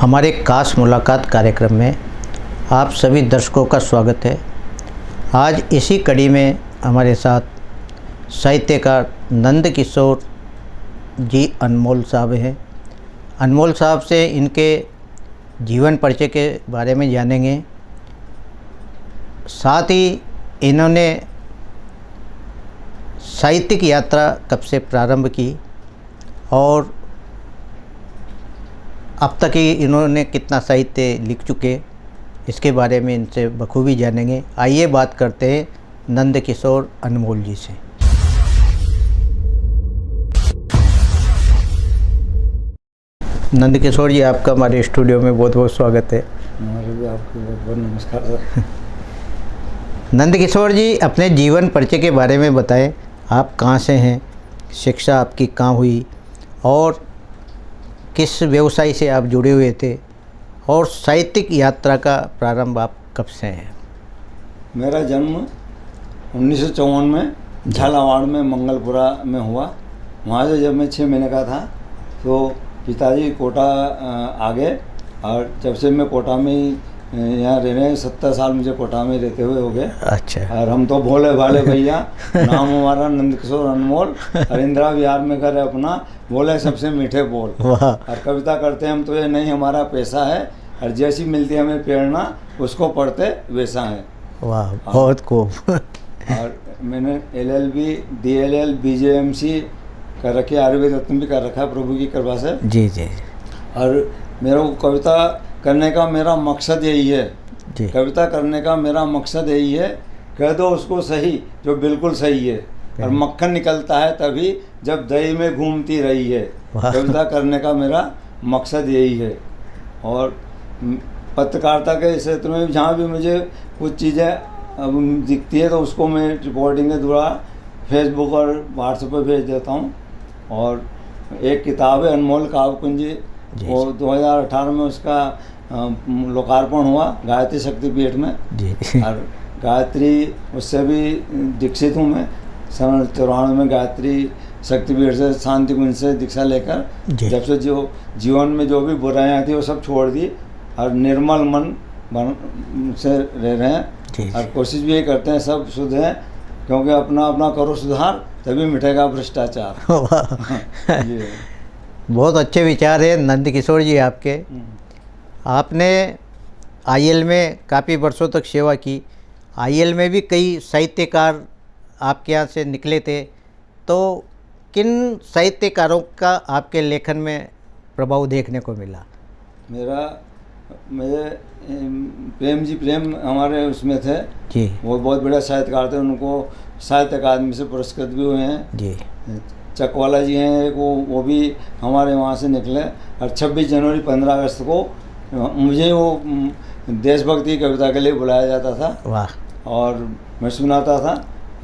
हमारे खास मुलाकात कार्यक्रम में आप सभी दर्शकों का स्वागत है। आज इसी कड़ी में हमारे साथ साहित्यकार नंद किशोर जी अनमोल साहब हैं। अनमोल साहब से इनके जीवन परिचय के बारे में जानेंगे। साथ ही इन्होंने साहित्यिक यात्रा कब से प्रारंभ की और अब तक ही इन्होंने कितना साहित्य लिख चुके, इसके बारे में इनसे बखूबी जानेंगे। आइए बात करते हैं नंद किशोर अनमोल जी से। नंद किशोर जी, आपका हमारे स्टूडियो में बहुत बहुत स्वागत है। हमारे भी आपको बहुत बहुत नमस्कार सर। नंद किशोर जी, अपने जीवन परिचय के बारे में बताएं। आप कहाँ से हैं, शिक्षा आपकी कहाँ हुई और किस व्यवसाय से आप जुड़े हुए थे, और साहित्यिक यात्रा का प्रारंभ आप कब से है? मेरा जन्म 1954 में झालावाड़ में मंगलपुरा में हुआ। वहाँ से जब मैं 6 महीने का था तो पिताजी कोटा आ गए, और जब से मैं कोटा में ही यहाँ रह रहे हैं, 70 साल मुझे कोटा में रहते हुए हो गए। अच्छा। और हम तो भोले भाले भैया। नाम हमारा नंद किशोर अनमोल, और इंदिरा विहार में घर है अपना, बोले सबसे मीठे बोल। वाह। और कविता करते हैं हम तो ये नहीं हमारा पैसा है, और जैसी मिलती है हमें प्रेरणा उसको पढ़ते वैसा है। वाह, बहुत खूब। और मैंने LLB DLL BJMC कर रखी है, आयुर्वेद रत्न भी कर रखा है प्रभु की कृपा से। जी जी। और मेरे को कविता करने का मेरा मकसद यही है जी। कविता करने का मेरा मकसद यही है, कह दो उसको सही जो बिल्कुल सही है, और मक्खन निकलता है तभी जब दही में घूमती रही है। कविता करने का मेरा मकसद यही है। और पत्रकारिता के क्षेत्र में जहाँ भी मुझे कुछ चीज़ें अब दिखती है तो उसको मैं रिपोर्टिंग के द्वारा फेसबुक और व्हाट्सएप पर भेज देता हूँ। और एक किताब है अनमोल काव्य कुंजी, वो 2018 में उसका लोकार्पण हुआ गायत्री शक्तिपीठ में जी। और गायत्री उससे भी दीक्षित हूँ मैं। सन 94 में गायत्री शक्तिपीठ से शांति कुंज से दीक्षा लेकर जब से जो जीवन में जो भी बुराइयाँ थी वो सब छोड़ दी और निर्मल मन से रह रहे हैं। और कोशिश भी यही करते हैं सब शुद्ध हैं, क्योंकि अपना अपना करो सुधार तभी मिटेगा भ्रष्टाचार। बहुत अच्छे विचार है नंद किशोर जी आपके। आपने IL में काफ़ी वर्षों तक सेवा की। IL में भी कई साहित्यकार आपके यहाँ से निकले थे, तो किन साहित्यकारों का आपके लेखन में प्रभाव देखने को मिला? मेरे प्रेम जी प्रेम हमारे उसमें थे जी। वो बहुत बड़े साहित्यकार थे, उनको साहित्य अकादमी से पुरस्कृत भी हुए हैं जी। चकवाला जी हैं एक, वो भी हमारे वहाँ से निकले। और 26 जनवरी 15 अगस्त को मुझे वो देशभक्ति कविता के लिए बुलाया जाता था। वाह। और मैं सुनाता था।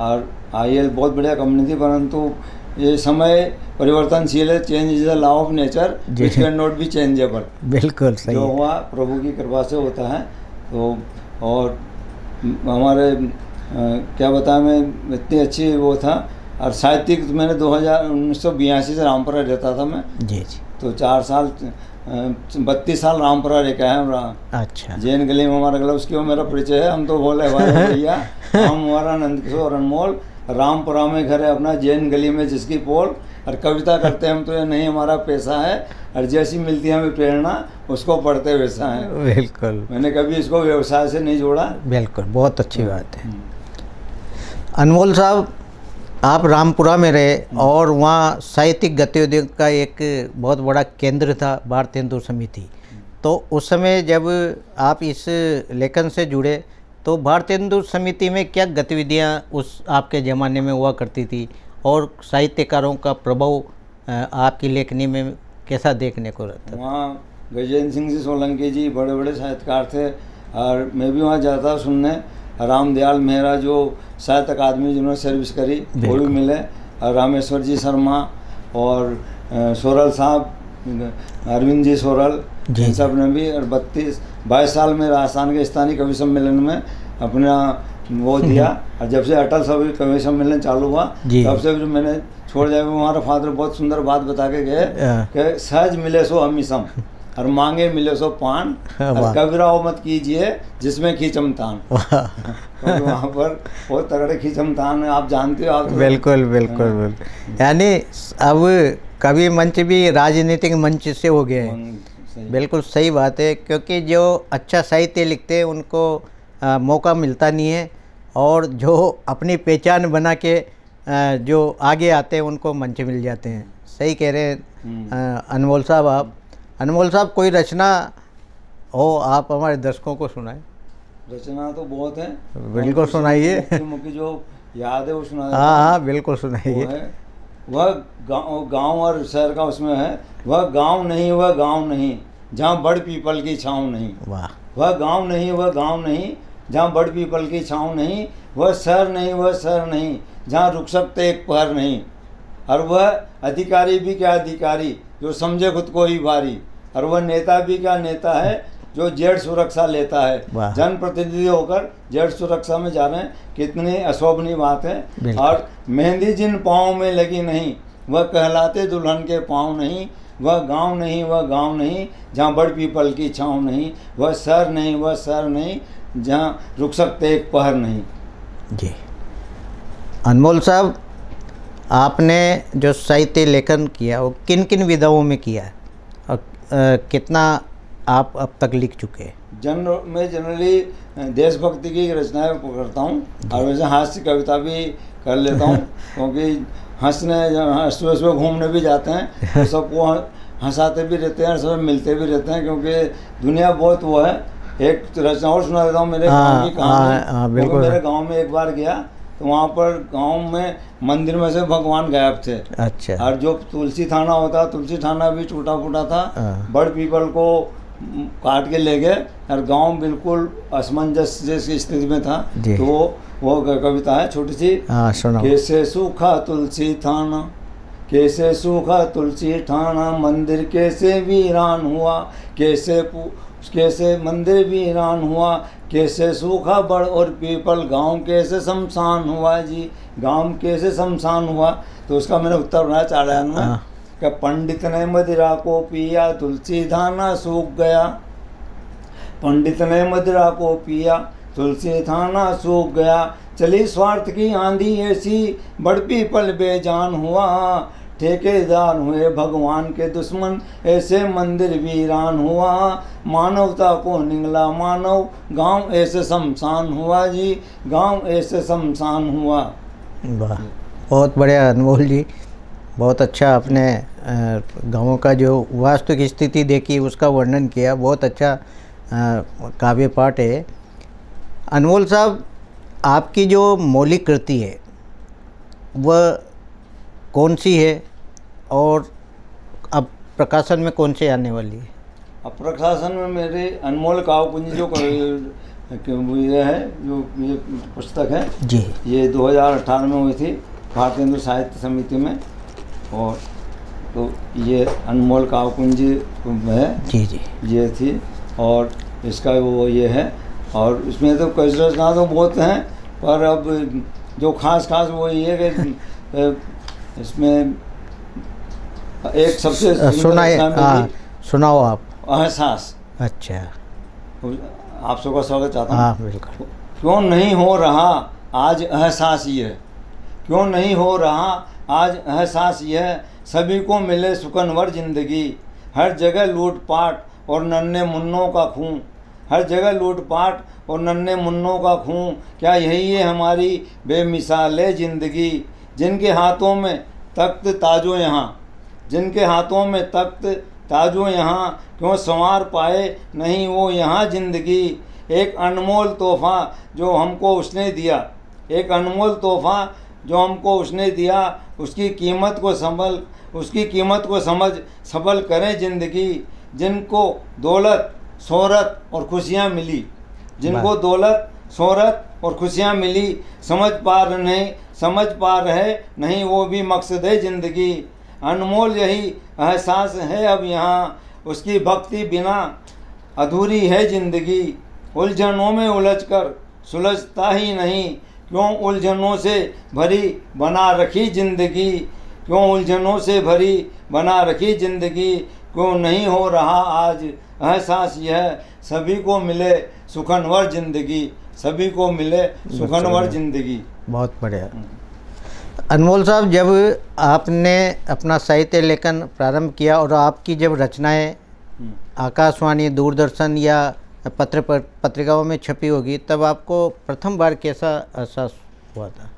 और IL बहुत बढ़िया कंपनी थी, परंतु ये समय परिवर्तनशील है। Change is the law of nature which can not be changeable. बिल्कुल सही। जो हुआ प्रभु की कृपा से होता है। तो और हमारे क्या बताया, मैं इतनी अच्छी वो था। और साहित्यिक मैंने 1982 से रामपुरा रहता था मैं जी जी। तो 4 साल 32 साल रामपुरा रह के आए हम। अच्छा। जैन गली में हमारा गला, उसकी वो मेरा परिचय है। हम तो बोले भाई भैया, हम हमारा नंद किशोर अनमोल, रामपुरा में घर है अपना, जैन गली में जिसकी पोल। और कविता करते हैं हम तो ये नहीं हमारा पैसा है, और जैसी मिलती है हमें प्रेरणा उसको पढ़ते वैसा है। बिल्कुल। मैंने कभी इसको व्यवसाय से नहीं जोड़ा। बिल्कुल, बहुत अच्छी बात है। अनमोल साहब, आप रामपुरा में रहे और वहाँ साहित्यिक गतिविधियों का एक बहुत बड़ा केंद्र था भारतीय हिंदू समिति। तो उस समय जब आप इस लेखन से जुड़े तो भारतीय हिंदू समिति में क्या गतिविधियाँ उस आपके ज़माने में हुआ करती थी, और साहित्यकारों का प्रभाव आपकी लेखनी में कैसा देखने को रहता? वहाँ गजेंद्र सिंह जी सोलंकी जी बड़े बड़े साहित्यकार थे, और मैं भी वहाँ जाता सुनने। रामदयाल मेहरा जो साहित्य अकादमी जिन्होंने सर्विस करी वो भी मिले, और रामेश्वर जी शर्मा और सोरल साहब, अरविंद जी सोरल, इन सब ने भी। और 22 साल में राजस्थान के स्थानीय कवि सम्मेलन में अपना वो दिया। और जब से अटल सभी कवि सम्मेलन चालू हुआ तब से जो मैंने छोड़ जाए, हमारा फादर बहुत सुंदर बात बता के गए कि सहज मिले सो हमीसम। और मांगे मिले सो पान, और कबीराओ मत कीजिए जिसमें खींचमतान। तो वहाँ पर बहुत तगड़े खींचमतान है, आप जानते हो। आप बिल्कुल बिल्कुल बिल्कुल। यानी अब कवि मंच भी राजनीतिक मंच से हो गए हैं। बिल्कुल सही बात है, क्योंकि जो अच्छा साहित्य लिखते हैं उनको मौका मिलता नहीं है, और जो अपनी पहचान बना के जो आगे आते हैं उनको मंच मिल जाते हैं। सही कह रहे हैं अनमोल साहब। आप अनमोल साहब कोई रचना हो आप हमारे दर्शकों को सुनाएं। रचना तो बहुत है, बिल्कुल सुनाइए। मुझे जो याद है वो सुना। हाँ बिल्कुल सुनाइए। वह गांव और शहर का उसमें है, वह गांव नहीं वह गांव नहीं जहाँ बड़ पीपल की छाँव नहीं। वाह। वह गांव नहीं वह गांव नहीं जहाँ बड़ पीपल की छाँव नहीं। वह शहर नहीं वह शहर नहीं जहाँ रुक सकते एक पहर नहीं। और वह अधिकारी भी क्या अधिकारी जो समझे खुद को ही भारी। और वह नेता भी क्या नेता है जो जेड सुरक्षा लेता है। जनप्रतिनिधि होकर जेड सुरक्षा में जा रहे हैं, कितनी अशोभनीय बात है। और मेहंदी जिन पाँव में लगी नहीं वह कहलाते दुल्हन के पाँव नहीं। वह गांव नहीं वह गांव नहीं जहाँ बड़ पीपल की छाँव नहीं। वह शहर नहीं वह शहर नहीं जहाँ रुक सकते एक पहर नहीं। जी अनमोल साहब, आपने जो साहित्य लेखन किया वो किन किन विधाओं में किया है, और कितना आप अब तक लिख चुके हैं? मैं जनरली देशभक्ति की रचनाएं करता हूँ, और वैसे हास्य कविता भी कर लेता हूँ। क्योंकि हंसने घूमने भी जाते हैं तो सबको हंसाते भी रहते हैं, सब मिलते भी रहते हैं, क्योंकि दुनिया बहुत वो है। एक रचना और सुना देता हूँ मेरे गाँव की कहानी। मेरे गाँव में एक बार गया तो वहाँ पर गांव में मंदिर में से भगवान गायब थे। अच्छा। और जो तुलसी थाना होता, तुलसी थाना भी टूटा फूटा था। बड़ पीपल को काट के ले गए और गांव बिल्कुल असमंजस जैसी स्थिति में था। तो वो कविता है छोटी सी। कैसे सूखा तुलसी थाना, कैसे सूखा तुलसी थाना, मंदिर कैसे वीरान हुआ, कैसे मंदिर वीरान हुआ, कैसे सूखा बड़ और पीपल, गांव कैसे शमशान हुआ जी, गांव कैसे शमशान हुआ। तो उसका मैंने उत्तर बनाया 4 लाइन में कि पंडित ने मदिरा को पिया तुलसी थाना सूख गया। पंडित ने मदिरा को पिया तुलसी थाना सूख गया। चली स्वार्थ की आंधी ऐसी बड़ पीपल बेजान हुआ। ठेकेदार हुए भगवान के दुश्मन ऐसे मंदिर वीरान हुआ। मानवता को निगला मानव, गांव ऐसे शमशान हुआ जी, गांव ऐसे शमशान हुआ। वाह, बहुत बढ़िया अनमोल जी, बहुत अच्छा आपने गाँवों का जो वास्तविक स्थिति देखी उसका वर्णन किया। बहुत अच्छा काव्य पाठ है। अनमोल साहब, आपकी जो मौलिक कृति है वह कौन सी है, और अब प्रकाशन में कौन से आने वाली है? अब प्रकाशन में मेरे अनमोल काव्यपुंज जो ये है, जो ये पुस्तक है जी, ये 2018 में हुई थी भारतीय हिंदू साहित्य समिति में। और तो ये अनमोल काव्यपुंज है जी जी, ये थी। और इसका वो ये है, और इसमें तो कई रचना तो बहुत हैं, पर अब जो खास वो ये है कि इसमें एक सबसे सुनाओ आप। एहसास। अच्छा, आप सबका स्वागत चाहता हूँ। हाँ बिल्कुल। क्यों नहीं हो रहा आज एहसास ये, क्यों नहीं हो रहा आज एहसास यह, सभी को मिले सुकनवर जिंदगी। हर जगह लूटपाट और नन्हे मुन्नों का खून, हर जगह लूटपाट और नन्हे मुन्नों का खून। क्या यही है हमारी बेमिसाल ज़िंदगी। जिनके हाथों में तख्त ताजो यहाँ, जिनके हाथों में तख्त ताजो यहाँ, क्यों संवार पाए नहीं वो यहाँ ज़िंदगी। एक अनमोल तोहफ़ा जो हमको उसने दिया, एक अनमोल तोहफ़ा जो हमको उसने दिया, उसकी कीमत को समझ सफल करें ज़िंदगी। जिनको दौलत शोहरत और खुशियाँ मिली, जिनको दौलत शोहरत और खुशियाँ मिली, समझ पा रहे नहीं वो भी मकसद है ज़िंदगी। अनमोल यही एहसास है अब यहाँ, उसकी भक्ति बिना अधूरी है ज़िंदगी। उलझनों में उलझकर सुलझता ही नहीं, क्यों उलझनों से भरी बना रखी ज़िंदगी, क्यों उलझनों से भरी बना रखी ज़िंदगी। क्यों नहीं हो रहा आज एहसास यह, सभी को मिले सुखनवर जिंदगी, सभी को मिले सुखनवर जिंदगी। बहुत बढ़िया। अनमोल साहब, जब आपने अपना साहित्य लेखन प्रारंभ किया और आपकी जब रचनाएं आकाशवाणी, दूरदर्शन या पत्रिकाओं में छपी होगी, तब आपको प्रथम बार कैसा एहसास हुआ था?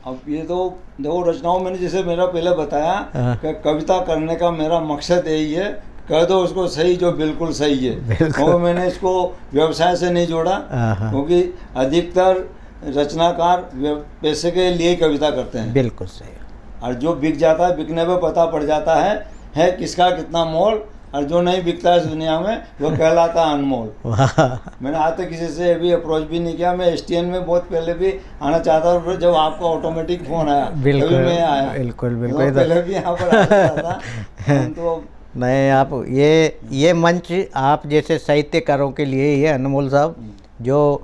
अब ये तो देखो, रचनाओं मैंने जैसे मेरा पहले बताया कि कविता करने का मेरा मकसद यही है, कह दो उसको सही जो बिल्कुल सही है। और मैंने इसको व्यवसाय से नहीं जोड़ा, क्योंकि अधिकतर रचनाकार पैसे के लिए कविता करते हैं। बिल्कुल सही। और जो बिक जाता है, बिकने पे पता पड़ जाता है किसका कितना मोल, और जो नहीं बिकता है इस दुनिया में वो कहलाता है अनमोल। मैंने आज तक किसी से अभी अप्रोच भी नहीं किया। मैं STN में बहुत पहले भी आना चाहता था, जब आपका ऑटोमेटिक फ़ोन आया तभी मैं आया। बिल्कुल पहले भी यहाँ पर आ सकता था तो नहीं, आप ये मंच आप जैसे साहित्यकारों के लिए ही है अनमोल साहब, जो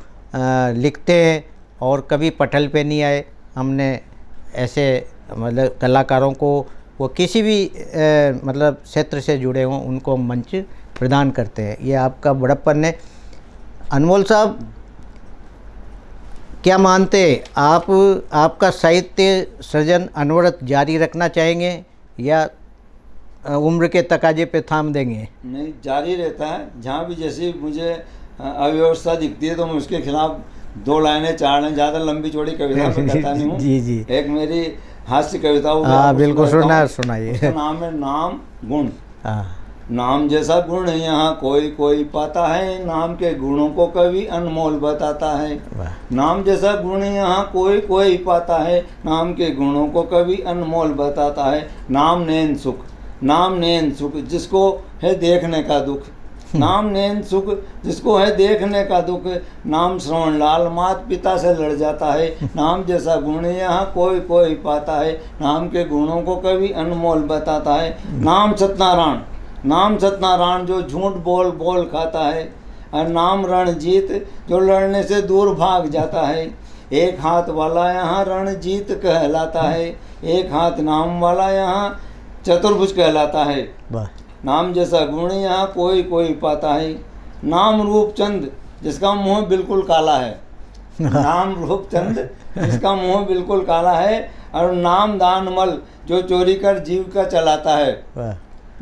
लिखते हैं और कभी पटल पे नहीं आए। हमने ऐसे मतलब कलाकारों को, वो किसी भी मतलब क्षेत्र से जुड़े हों, उनको मंच प्रदान करते हैं। ये आपका बड़प्पन है। अनमोल साहब, क्या मानते हैं आप, आपका साहित्य सृजन अनवरत जारी रखना चाहेंगे या उम्र के तकाजे पे थाम देंगे? नहीं, जारी रहता है। जहाँ भी जैसी मुझे अव्यवस्था दिखती है तो मैं उसके खिलाफ 2 लाइनें 4 लाइनें, ज़्यादा लंबी चौड़ी कविता मैं करता नहीं हूँ। जी। एक मेरी हास्य कविता हो, हाँ बिल्कुल, सुनाइए। उसका नाम है नाम गुण। नाम जैसा गुण यहाँ कोई पाता है, नाम के गुणों को कवि अनमोल बताता है। नाम जैसा गुण यहाँ कोई पाता है, नाम के गुणों को कवि अनमोल बताता है। नाम नैन सुख, नाम नैन सुख जिसको है देखने का दुख, नाम नैन सुख जिसको है देखने का दुख। नाम श्रवण लाल मात पिता से लड़ जाता है, नाम जैसा गुण यहाँ कोई पाता है, नाम के गुणों को कवि अनमोल बताता है। नाम सत्यनारायण, नाम सत्यनारायण जो झूठ बोल खाता है, और नाम रणजीत जो लड़ने से दूर भाग जाता है। एक हाथ वाला यहाँ रणजीत कहलाता है, एक हाथ नाम वाला यहाँ चतुर्भुज कहलाता है। नाम जैसा गुण यहाँ कोई पाता है। नाम रूपचंद जिसका मुंह बिल्कुल काला है, नाम रूपचंद जिसका मुंह बिल्कुल काला है। और नाम दानमल जो चोरी कर जीविका चलाता है,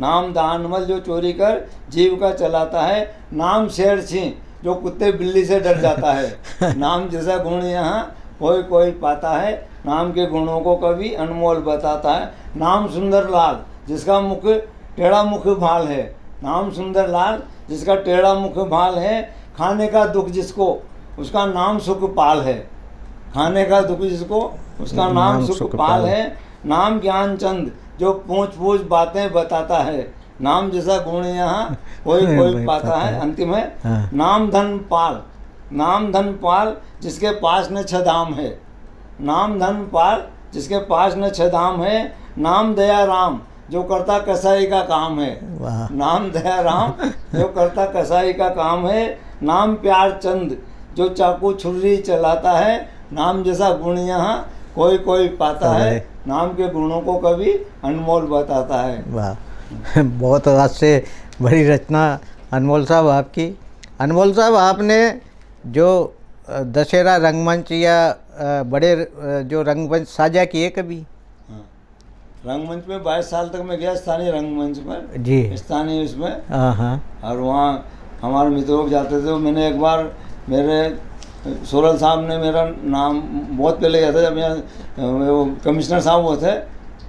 नाम दानमल जो चोरी कर जीविका चलाता है। नाम शेर सिंह जो कुत्ते बिल्ली से डर जाता है। नाम जैसा गुण यहाँ कोई पाता है, नाम के गुणों को कवि अनमोल बताता है। नाम सुंदर लाल जिसका मुख टेढ़ा मुख भाल है, नाम सुंदर लाल जिसका टेढ़ा मुख भाल है। खाने का दुख जिसको उसका नाम सुखपाल है, खाने का दुख जिसको उसका नाम सुखपाल है। नाम ज्ञानचंद जो पूछ बातें बताता है, नाम जैसा गुण यहाँ कोई पाता है। अंतिम है नाम धनपाल, नाम धनपाल जिसके पास न छदाम है, नाम धनपाल जिसके पास न छदाम है। नाम दया राम जो करता कसाई का काम है, नाम दया राम जो करता कसाई का काम है। नाम प्यार चंद जो चाकू छुरी चलाता है, नाम जैसा गुण यहाँ कोई पाता है, नाम के गुणों को कभी अनमोल बताता है। वाह, बहुत आज से बड़ी रचना अनमोल साहब आपकी। अनमोल साहब, आपने जो दशहरा रंगमंच या बड़े जो रंगमंच साझा किए कभी? रंगमंच में 22 साल तक मैं गया, स्थानीय रंगमंच पर जी, स्थानीय उसमें। और वहाँ हमारे मित्र लोग जाते थे। मैंने एक बार मेरे सोरल साहब ने मेरा नाम, बहुत पहले गया था जब मैं वो कमिश्नर साहब वो थे,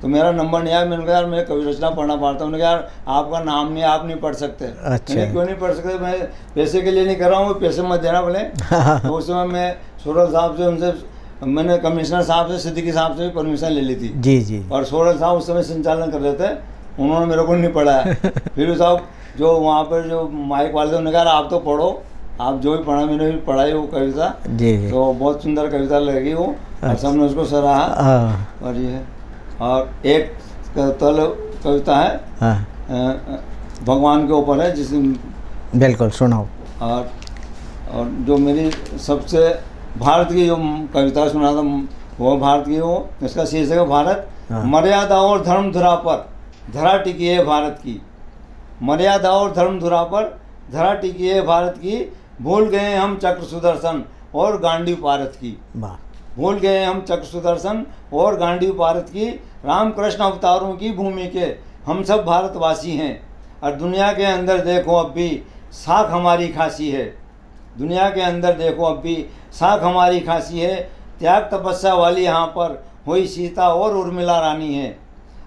तो मेरा नंबर नहीं आया। मैंने कहा यार मैं कवि रचना पढ़ना पड़ता हूँ। उन्होंने कहा यार आपका नाम नहीं, आप नहीं पढ़ सकते। अच्छा, क्यों नहीं पढ़ सकते? मैं पैसे के लिए नहीं कर रहा हूँ, पैसे मत देना बोले। तो उस समय मैं सोरल साहब से, उनसे मैंने कमिश्नर साहब से, सिद्दीकी साहब से भी परमिशन ले ली थी। जी। और सोरल साहब उस समय संचालन कर रहे थे, उन्होंने मेरे को नहीं पढ़ाया। फिर साहब जो वहाँ पर जो माइक वाले थे, उन्होंने कहा आप तो पढ़ो, आप जो भी पढ़ा, मैंने भी पढ़ाई वो कविता जी। तो बहुत सुंदर कविता लगी वो, और सबने उसको सराहा। और ये और एक कविता है भगवान के ऊपर है, जिसमें बिल्कुल सुनाओ। और जो मेरी सबसे भारत की जो कविता सुना था वो भारत की, वो इसका शीर्षक है भारत। मर्यादा और धर्म धरा पर धरा टिकी है भारत की, मर्यादा और धर्म धुरा पर धरा टिकी है भारत की, भूल गए हम चक्र सुदर्शन और गांडीव पारत की। भूल गए हम चक्र सुदर्शन और गांडीव पारत की, रामकृष्ण अवतारों की भूमि के हम सब भारतवासी हैं। और दुनिया के अंदर देखो अब भी साख हमारी खासी है, दुनिया के अंदर देखो अब भी साख हमारी खासी है। त्याग तपस्या वाली यहाँ पर हुई सीता और उर्मिला रानी है।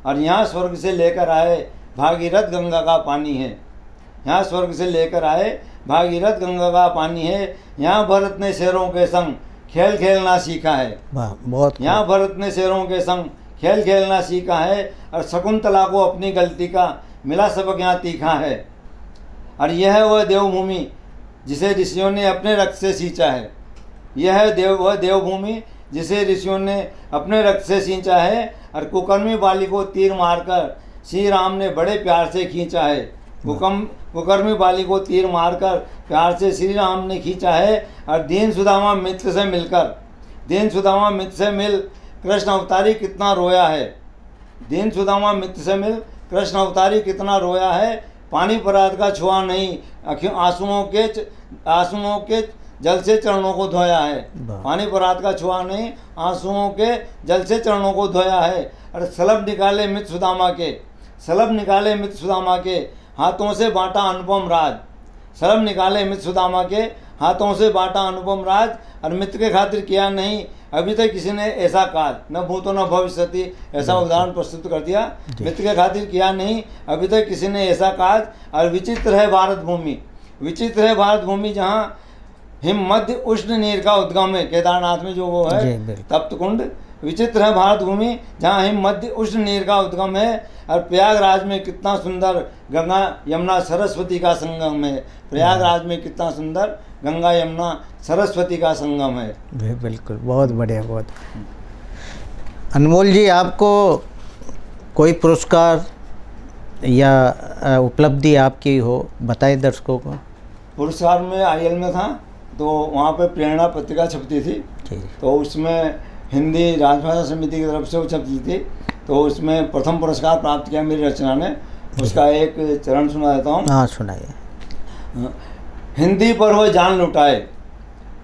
और यहाँ स्वर्ग से लेकर आए भागीरथ गंगा का पानी है, यहाँ स्वर्ग से लेकर आए भागीरथ गंगा का पानी है। यहाँ भरत ने शेरों के संग खेल खेलना सीखा है, बहुत यहाँ भरत ने शेरों के संग खेल खेलना सीखा है। और शकुंतला को अपनी गलती का मिला सबक यहाँ तीखा है। और यह है वह देवभूमि जिसे ऋषियों ने अपने रक्त से सींचा है, यह है वह देवभूमि जिसे ऋषियों ने अपने रक्त से सींचा है। और कुकर्मी बाली को तीर मारकर श्री राम ने बड़े प्यार से खींचा है, कुकर्मी बाली को तीर मारकर प्यार से श्री राम ने खींचा है। और दीन सुदामा मित्र से मिलकर, दीन सुदामा मित्र से मिल कृष्ण अवतारी कितना रोया है, दीन सुदामा मित्र से मिल कृष्ण अवतारी कितना रोया है। पानी परात का छुआ नहीं, आंसुओं के जल से चरणों को धोया है। पानी परात का छुआ नहीं, आंसुओं के जल से चरणों को धोया है। और सलभ निकाले मित्र सुदामा के, सलभ निकाले मित्र सुदामा के हाथों से बांटा अनुपम राज, सलभ निकाले मित्र सुदामा के हाथों से बांटा अनुपम राज। और मित्र के खातिर किया नहीं अभी तक किसी ने ऐसा काज, न भूतो न भविष्यति, ऐसा उदाहरण प्रस्तुत कर दिया। मित्र के खातिर किया नहीं अभी तक किसी ने ऐसा काज। और विचित्र है भारत भूमि, विचित्र है भारत भूमि जहाँ हिम मध्य उष्ण नीर का उद्गम है। केदारनाथ में जो वो है तप्त कुंड, विचित्र है भारत भूमि जहाँ हिम मध्य उष्ण नीर का उद्गम है। और प्रयागराज में कितना सुंदर गंगा यमुना सरस्वती का संगम है, प्रयागराज में कितना सुंदर गंगा यमुना सरस्वती का संगम है। बिल्कुल, बहुत बढ़िया, बहुत। अनमोल जी, आपको कोई पुरस्कार या उपलब्धि आपकी हो, बताएं दर्शकों को। पुरस्कार में IL में था, तो वहाँ पे प्रेरणा पत्रिका छपती थी, तो उसमें हिंदी राजभाषा समिति की तरफ से वो छपती थी। तो उसमें प्रथम पुरस्कार प्राप्त किया मेरी रचना ने, उसका एक चरण सुना देता हूँ। हाँ, सुनाइए। हिंदी पर वो जान लुटाए,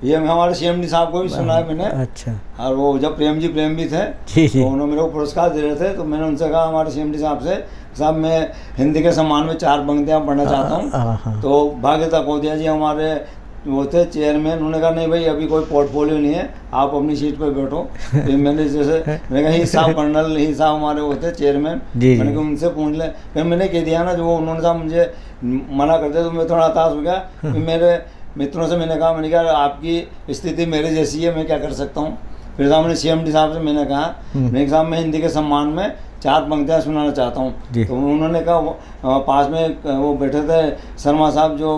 ये हमारे CMD साहब को भी सुना है मैंने। अच्छा। और वो जब प्रेम भी थे तो उन्होंने मेरे को पुरस्कार दे रहे थे, तो मैंने उनसे कहा हमारे CMD साहब से, साहब मैं हिंदी के सम्मान में 4 पंक्तियाँ पढ़ना चाहता हूँ। तो भाग्यता कोदिया जी हमारे वो थे चेयरमैन, उन्होंने कहा नहीं भाई अभी कोई पोर्टफोलियो नहीं है, आप अपनी सीट पर बैठो। तो मैंने जैसे मैंने कहा ही साहब कर्नल ही साहब हमारे वो थे चेयरमैन, मैंने कहा उनसे पूछ ले। फिर मैंने कह दिया ना, जो उन्होंने साहब मुझे मना करते तो मैं थोड़ा हताश हो गया। फिर मेरे मित्रों से मैंने कहा आपकी स्थिति मेरे जैसी है, मैं क्या कर सकता हूँ। फिर साहब ने CMD साहब से मैंने कहा, साहब मैं हिंदी के सम्मान में 4 पंक्तियाँ सुनाना चाहता हूँ। तो उन्होंने कहा, पास में वो बैठे थे शर्मा साहब, जो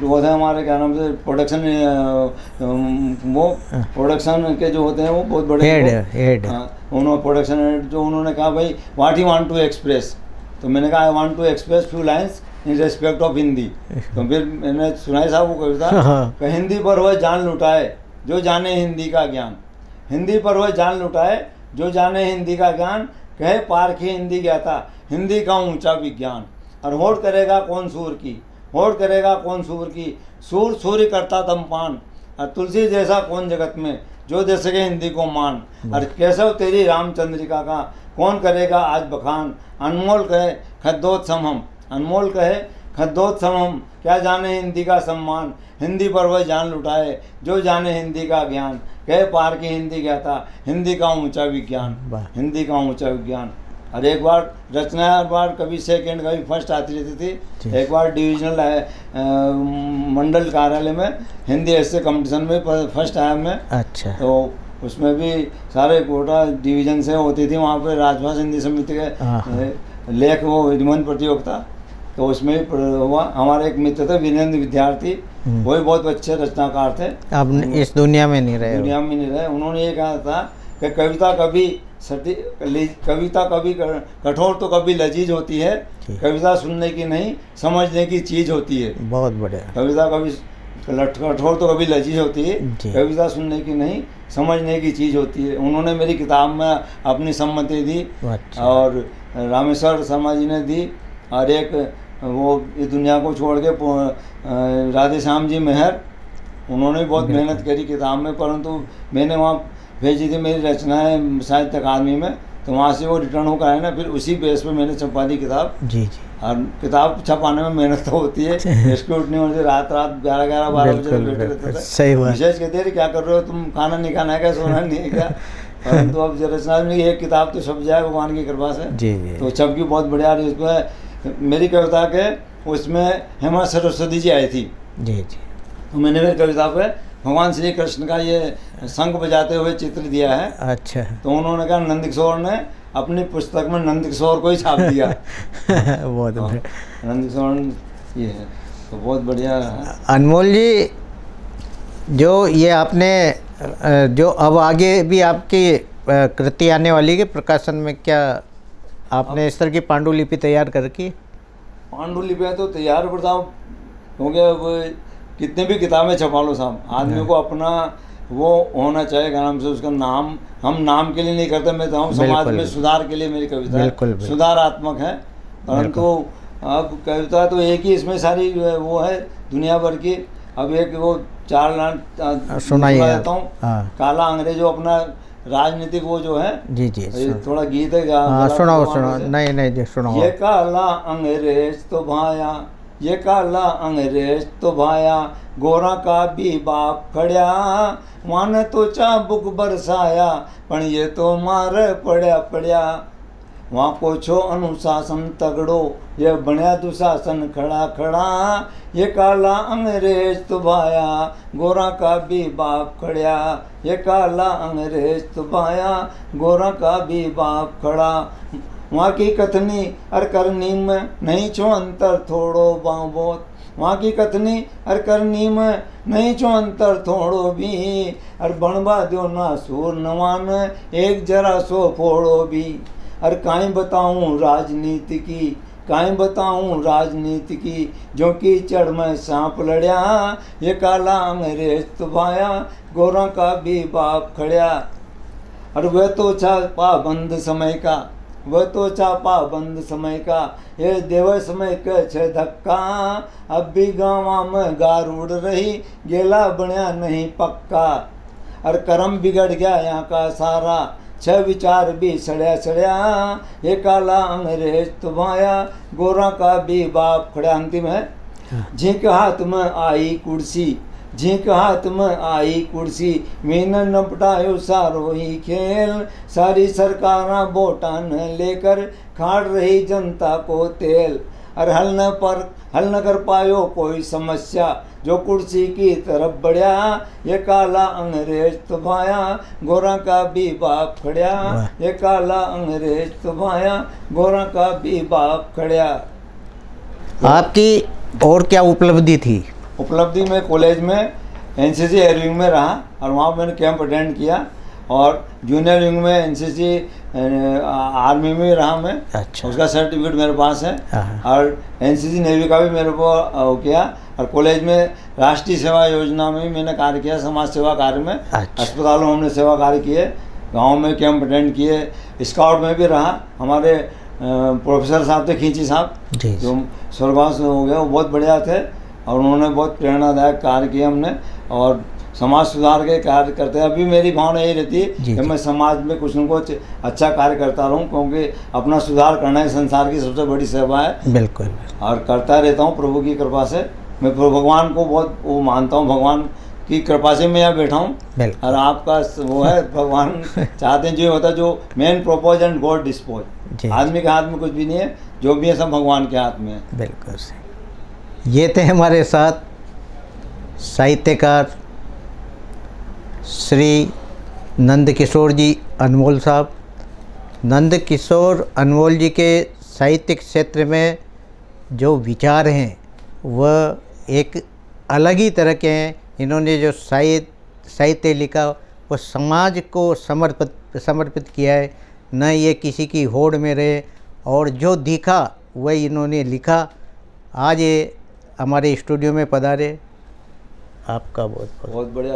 वो थे हमारे क्या नाम से प्रोडक्शन, वो प्रोडक्शन के जो होते हैं वो बहुत बड़े हेड, उन्होंने प्रोडक्शन हेड, जो उन्होंने कहा भाई what you want to express. तो मैंने कहा I want to express few lines in respect of Hindi. तो फिर मैंने सुनाई साहब वो कविता, हिंदी पर वह जान लुटाए जो जाने हिंदी का ज्ञान, हिंदी पर वह जान लुटाए जो जाने हिंदी का ज्ञान, कहे पारखी हिंदी ज्ञाता हिंदी का ऊंचा विज्ञान। और होड़ करेगा कौन सूर की, होड़ करेगा कौन सूर की, सूर सूर्य करता तमपान। और तुलसी जैसा कौन जगत में जो दे सके हिंदी को मान। और केशव तेरी रामचंद्रिका का कौन करेगा आज बखान। अनमोल कहे खद्दोत्सम हम, अनमोल कहे खद्दोत्सम हम, क्या जाने हिंदी का सम्मान। हिंदी पर वह जान लुटाए जो जाने हिंदी का ज्ञान, कहे पार की हिंदी ज्ञाता हिंदी का ऊंचा विज्ञान, हिंदी का ऊंचा विज्ञान। और एक बार रचना, हर बार कभी सेकंड कभी फर्स्ट आती रहती थी। एक बार डिविजनल मंडल कार्यालय में हिंदी ऐसे कंपटीशन में फर्स्ट आया मैं। अच्छा। तो उसमें भी सारे कोटा डिवीजन से होती थी, वहाँ पे राजभाषा हिंदी समिति के लेख वो निबंध प्रतियोगिता, तो उसमें हुआ। हमारे एक मित्र थे वीरेंद्र विद्यार्थी, वो भी बहुत अच्छे रचनाकार थे। अब इस दुनिया में नहीं रहे, दुनिया में नहीं रहे। उन्होंने ये कहा था कि कविता कभी कठोर तो कभी लजीज होती है, कविता सुनने की नहीं समझने की चीज होती है। बहुत बढ़िया। कविता कभी कठोर तो कभी लजीज होती है, कविता सुनने की नहीं समझने की चीज़ होती है। उन्होंने मेरी किताब में अपनी सम्मति दी। और रामेश्वर शर्मा जी ने दी, और एक वो इस दुनिया को छोड़ के राधे श्याम जी मेहर, उन्होंने भी बहुत मेहनत करी किताब में, परंतु मैंने वहाँ भेजी थी मेरी रचनाएं साहित्य अकादमी में, तो वहाँ से वो रिटर्न होकर आए ना, फिर उसी बेस पे मैंने छपा दी किताब। जी जी। और किताब छपाने में मेहनत तो होती है, इसको उठने होने से रात 11-12 बजे तक बैठे रहते थे। सही बात। विशेष कहते हैं क्या कर रहे हो तुम, खाना नहीं खाना है क्या, सोना नहीं है क्या, परंतु अब रचना में एक किताब तो छप जाए भगवान की कृपा से। जी जी। तो छप की बहुत बढ़िया रही। उसमें मेरी कविता के उसमें हेमा सरस्वती जी आई थी। जी जी। तो मैंने मेरी कविता पे भगवान श्री कृष्ण का ये शंख बजाते हुए चित्र दिया है। अच्छा। तो उन्होंने कहा नंद किशोर ने अपनी पुस्तक में नंद किशोर को ही छाप दिया। बहुत बढ़िया। नंद किशोर ये है, तो बहुत बढ़िया है। अनमोल जी, जो ये आपने जो अब आगे भी आपकी कृति आने वाली है प्रकाशन में, क्या आपने इस तरह की पांडुलिपि तैयार कर रखी? पांडुलिपियाँ तो तैयार पर साहब, क्योंकि अब कितने भी किताबें छपा लो साहब, आदमी को अपना वो होना चाहिए, क्या नाम से उसका नाम, हम नाम के लिए नहीं करते, मैं तो समाज में सुधार के लिए मेरी कविता है, सुधारात्मक है। परंतु अब कविता तो एक ही, इसमें सारी वो है दुनिया भर की। अब एक वो 4 लाइन सुना देता हूँ। काला अंग्रेज जो अपना राजनीतिक वो जो है, जी जी, थोड़ा गीत है, सुनाओ। नहीं सुनाओ। ये काला अंग्रेज तो भाया, ये काला अंग्रेज तो भाया, गोरा का भी बाप खड़िया, माने तो चाबुक बरसाया, पण ये तो मार पड़या। वहाँ को छो अनुशासन तगड़ो, ये बनया दुशासन खड़ा। ये काला अंग्रेज तो भाया, गोरा का भी बाप खड़िया, ये काला अंग्रेज तो भाया, गोरा का भी बाप खड़ा। वहाँ की कथनी अर करनी में नहीं छो अंतर थोड़ो बहुत, वहाँ की कथनी अर करनी में नहीं छो अंतर थोड़ो भी, अर बनवा दो ना सूर नवान एक जरा सो फोड़ो भी। अर काई बताऊँ राजनीति की, काई बताऊँ राजनीति की, जो कि चढ़ में सांप लड़या, ये काला अंग्रेज तो भाया, गोरा का भी बाप खड़िया। और वह तो छा पाबंद समय का, वह तो चापा बंद समय का, ये देव समय के छे धक्का, अब भी गाँव में गार उड़ रही, गेला बनया नहीं पक्का। और कर्म बिगड़ गया यहाँ का सारा, 6 विचार भी सड़या, ये काला अंग्रेज तो भाया, गोरा का भी बाप खड़ा। अंतिम है, झींक हाथ में आई कुर्सी, झींक हाथ में आई कुर्सी, मीन नपटायो सारो ही खेल, सारी सरकारा वोटान लेकर खाड़ रही जनता को तेल। और हल न कर पायो कोई समस्या, जो कुर्सी की तरफ बढ़िया, ये काला अंग्रेज तो भाया, गोरा का भी बाप खड़िया, ये काला अंग्रेज तो भाया, गोरा का भी बाप खड़िया। आपकी और क्या उपलब्धि थी? उपलब्धि में कॉलेज में एनसीसी एयर विंग में रहा, और वहाँ मैंने कैंप अटेंड किया, और जूनियर विंग में एनसीसी आर्मी में रहा मैं। अच्छा। उसका सर्टिफिकेट मेरे पास है, और एनसीसी नेवी का भी मेरे को किया, और कॉलेज में राष्ट्रीय सेवा योजना में भी मैंने कार्य किया, समाज सेवा कार्य में। अच्छा। अस्पतालों में हमने सेवा कार्य किए, गाँव में कैंप अटेंड किए, स्काउट में भी रहा। हमारे प्रोफेसर साहब थे, खींची साहब, जो स्वर्गवास हो गए, वो बहुत बढ़िया थे, और उन्होंने बहुत प्रेरणादायक कार्य किए हमने, और समाज सुधार के कार्य करते हैं। अभी मेरी भावना यही रहती है कि मैं समाज में कुछ न कुछ अच्छा कार्य करता रहूं, क्योंकि अपना सुधार करना ही संसार की सबसे बड़ी सेवा है। बिल्कुल। और करता रहता हूं प्रभु की कृपा से। मैं भगवान को बहुत वो मानता हूं, भगवान की कृपा से मैं यहाँ बैठा हूँ, और आपका वो है, भगवान चाहते हैं जो होता है, जो main propose and God dispose. आदमी के हाथ में कुछ भी नहीं है, जो भी है सब भगवान के हाथ में है। बिल्कुल सही। ये थे हमारे साथ साहित्यकार श्री नंद किशोर जी अनमोल साहब। नंद किशोर अनमोल जी के साहित्यिक क्षेत्र में जो विचार हैं वह एक अलग ही तरह के हैं। इन्होंने जो साहित्य लिखा वो समाज को समर्पित किया है, न ये किसी की होड़ में रहे, और जो दिखा वही इन्होंने लिखा। आज ये हमारे स्टूडियो में पधारे, आपका बहुत बढ़िया।